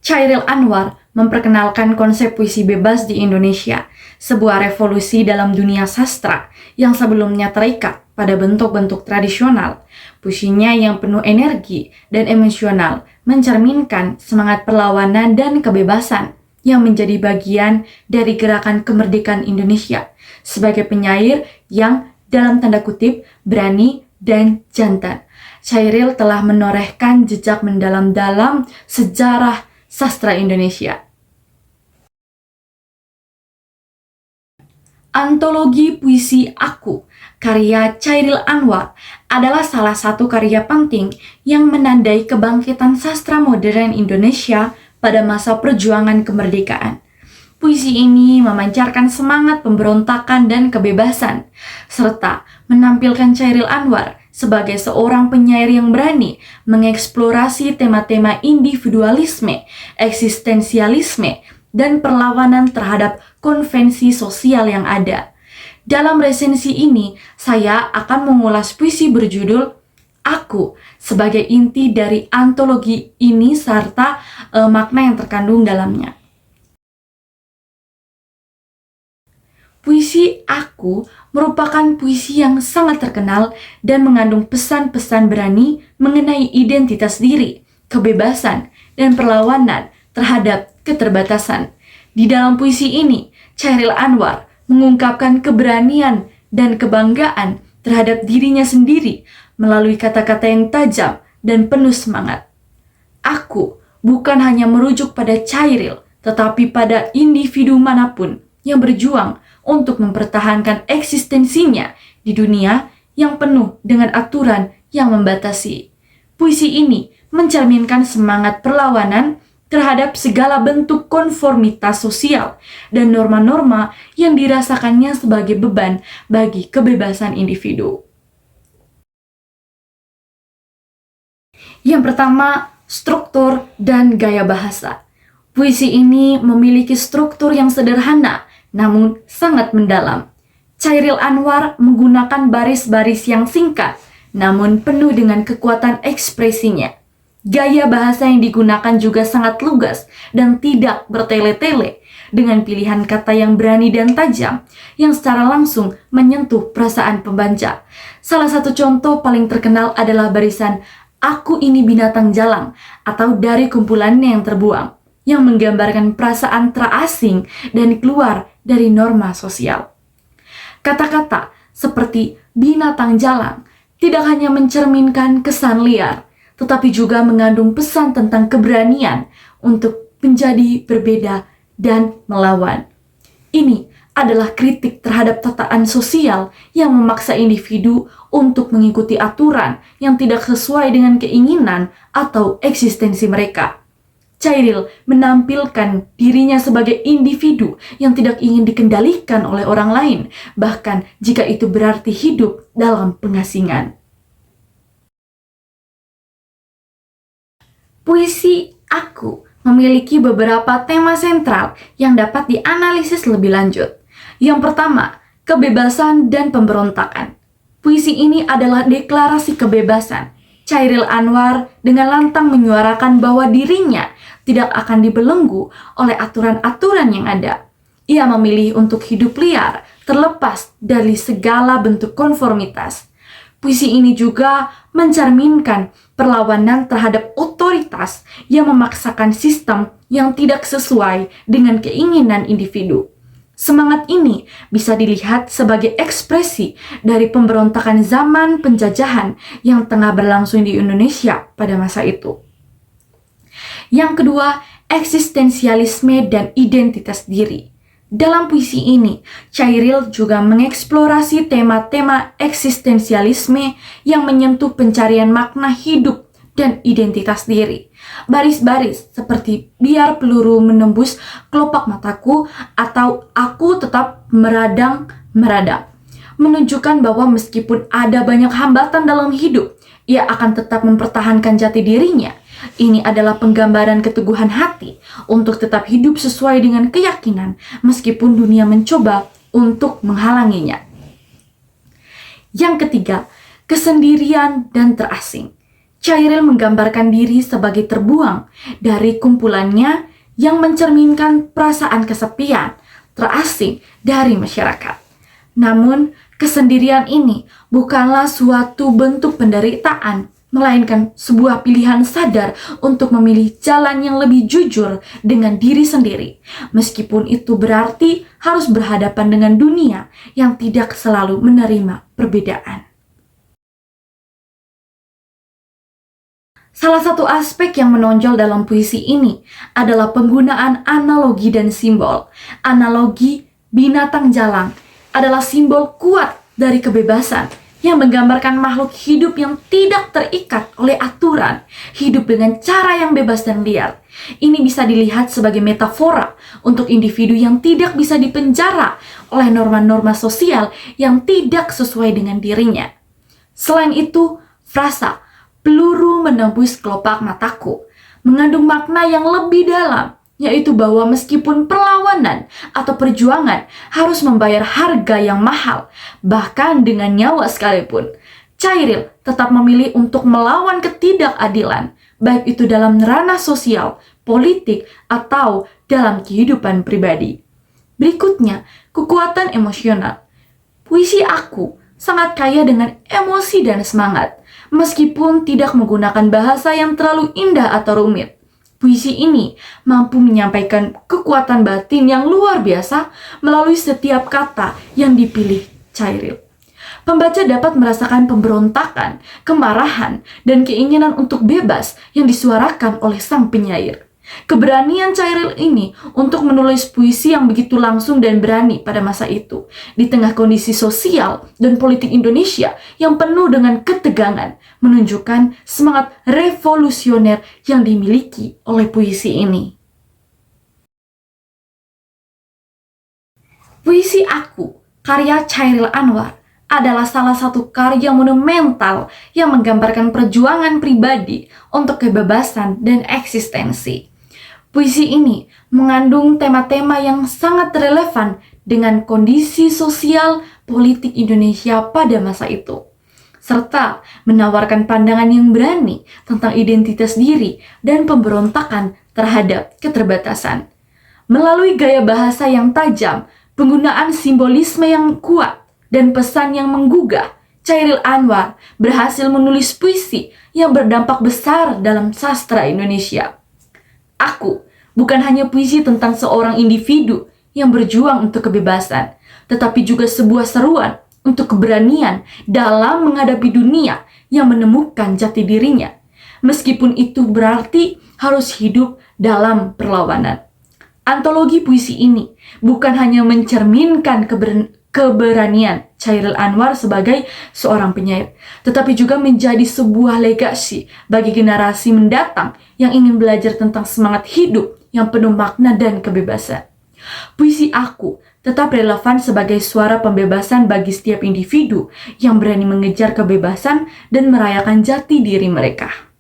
Chairil Anwar memperkenalkan konsep puisi bebas di Indonesia, sebuah revolusi dalam dunia sastra yang sebelumnya terikat pada bentuk-bentuk tradisional. Puisinya yang penuh energi dan emosional mencerminkan semangat perlawanan dan kebebasan yang menjadi bagian dari gerakan kemerdekaan Indonesia sebagai penyair yang dalam tanda kutip berani dan jantan. Chairil telah menorehkan jejak mendalam dalam sejarah sastra Indonesia. Antologi Puisi Aku, karya Chairil Anwar, adalah salah satu karya penting yang menandai kebangkitan sastra modern Indonesia pada masa perjuangan kemerdekaan. Puisi ini memancarkan semangat pemberontakan dan kebebasan, serta menampilkan Chairil Anwar sebagai seorang penyair yang berani mengeksplorasi tema-tema individualisme, eksistensialisme, dan perlawanan terhadap konvensi sosial yang ada. Dalam resensi ini, saya akan mengulas puisi berjudul Aku sebagai inti dari antologi ini serta makna yang terkandung dalamnya. Puisi Aku merupakan puisi yang sangat terkenal dan mengandung pesan-pesan berani mengenai identitas diri, kebebasan, dan perlawanan terhadap keterbatasan. Di dalam puisi ini, Chairil Anwar mengungkapkan keberanian dan kebanggaan terhadap dirinya sendiri melalui kata-kata yang tajam dan penuh semangat. Aku bukan hanya merujuk pada Chairil, tetapi pada individu manapun yang berjuang untuk mempertahankan eksistensinya di dunia yang penuh dengan aturan yang membatasi. Puisi ini mencerminkan semangat perlawanan terhadap segala bentuk konformitas sosial dan norma-norma yang dirasakannya sebagai beban bagi kebebasan individu. Yang pertama, struktur dan gaya bahasa. Puisi ini memiliki struktur yang sederhana namun sangat mendalam. Chairil Anwar menggunakan baris-baris yang singkat namun penuh dengan kekuatan ekspresinya. Gaya bahasa yang digunakan juga sangat lugas dan tidak bertele-tele, dengan pilihan kata yang berani dan tajam yang secara langsung menyentuh perasaan pembaca. Salah satu contoh paling terkenal adalah barisan "Aku ini binatang jalang" atau "Dari kumpulannya yang terbuang", yang menggambarkan perasaan terasing dan keluar dari norma sosial. Kata-kata seperti binatang jalang tidak hanya mencerminkan kesan liar, tetapi juga mengandung pesan tentang keberanian untuk menjadi berbeda dan melawan. Ini adalah kritik terhadap tataan sosial yang memaksa individu untuk mengikuti aturan yang tidak sesuai dengan keinginan atau eksistensi mereka. Chairil menampilkan dirinya sebagai individu yang tidak ingin dikendalikan oleh orang lain, bahkan jika itu berarti hidup dalam pengasingan. Puisi Aku memiliki beberapa tema sentral yang dapat dianalisis lebih lanjut. Yang pertama, kebebasan dan pemberontakan. Puisi ini adalah deklarasi kebebasan. Chairil Anwar dengan lantang menyuarakan bahwa dirinya tidak akan dibelenggu oleh aturan-aturan yang ada. Ia memilih untuk hidup liar, terlepas dari segala bentuk konformitas. Puisi ini juga mencerminkan perlawanan terhadap otoritas yang memaksakan sistem yang tidak sesuai dengan keinginan individu. Semangat ini bisa dilihat sebagai ekspresi dari pemberontakan zaman penjajahan yang tengah berlangsung di Indonesia pada masa itu. Yang kedua, eksistensialisme dan identitas diri. Dalam puisi ini, Chairil juga mengeksplorasi tema-tema eksistensialisme yang menyentuh pencarian makna hidup dan identitas diri. Baris-baris seperti "Biar peluru menembus kelopak mataku" atau "Aku tetap meradang" menunjukkan bahwa meskipun ada banyak hambatan dalam hidup, ia akan tetap mempertahankan jati dirinya. Ini adalah penggambaran keteguhan hati untuk tetap hidup sesuai dengan keyakinan meskipun dunia mencoba untuk menghalanginya. Yang ketiga, kesendirian dan terasing. Chairil menggambarkan diri sebagai terbuang dari kumpulannya yang mencerminkan perasaan kesepian, terasing dari masyarakat. Namun, kesendirian ini bukanlah suatu bentuk penderitaan, melainkan sebuah pilihan sadar untuk memilih jalan yang lebih jujur dengan diri sendiri. Meskipun itu berarti harus berhadapan dengan dunia yang tidak selalu menerima perbedaan. Salah satu aspek yang menonjol dalam puisi ini adalah penggunaan analogi dan simbol. Analogi binatang jalang adalah simbol kuat dari kebebasan yang menggambarkan makhluk hidup yang tidak terikat oleh aturan, hidup dengan cara yang bebas dan liar. Ini bisa dilihat sebagai metafora untuk individu yang tidak bisa dipenjara oleh norma-norma sosial yang tidak sesuai dengan dirinya. Selain itu, frasa peluru menembus kelopak mataku mengandung makna yang lebih dalam, yaitu bahwa meskipun perlawanan atau perjuangan harus membayar harga yang mahal, bahkan dengan nyawa sekalipun, Chairil tetap memilih untuk melawan ketidakadilan, baik itu dalam ranah sosial, politik, atau dalam kehidupan pribadi. Berikutnya, kekuatan emosional. Puisi aku sangat kaya dengan emosi dan semangat, meskipun tidak menggunakan bahasa yang terlalu indah atau rumit. Puisi ini mampu menyampaikan kekuatan batin yang luar biasa melalui setiap kata yang dipilih Chairil. Pembaca dapat merasakan pemberontakan, kemarahan, dan keinginan untuk bebas yang disuarakan oleh sang penyair. Keberanian Chairil ini untuk menulis puisi yang begitu langsung dan berani pada masa itu, di tengah kondisi sosial dan politik Indonesia yang penuh dengan ketegangan, menunjukkan semangat revolusioner yang dimiliki oleh puisi ini. Puisi Aku, karya Chairil Anwar, adalah salah satu karya monumental yang menggambarkan perjuangan pribadi untuk kebebasan dan eksistensi. Puisi ini mengandung tema-tema yang sangat relevan dengan kondisi sosial politik Indonesia pada masa itu, serta menawarkan pandangan yang berani tentang identitas diri dan pemberontakan terhadap keterbatasan. Melalui gaya bahasa yang tajam, penggunaan simbolisme yang kuat, dan pesan yang menggugah, Chairil Anwar berhasil menulis puisi yang berdampak besar dalam sastra Indonesia. Aku bukan hanya puisi tentang seorang individu yang berjuang untuk kebebasan, tetapi juga sebuah seruan untuk keberanian dalam menghadapi dunia yang menemukan jati dirinya, meskipun itu berarti harus hidup dalam perlawanan. Antologi puisi ini bukan hanya mencerminkan keberanian Chairil Anwar sebagai seorang penyair, tetapi juga menjadi sebuah legasi bagi generasi mendatang yang ingin belajar tentang semangat hidup yang penuh makna dan kebebasan. Puisi Aku tetap relevan sebagai suara pembebasan bagi setiap individu yang berani mengejar kebebasan dan merayakan jati diri mereka.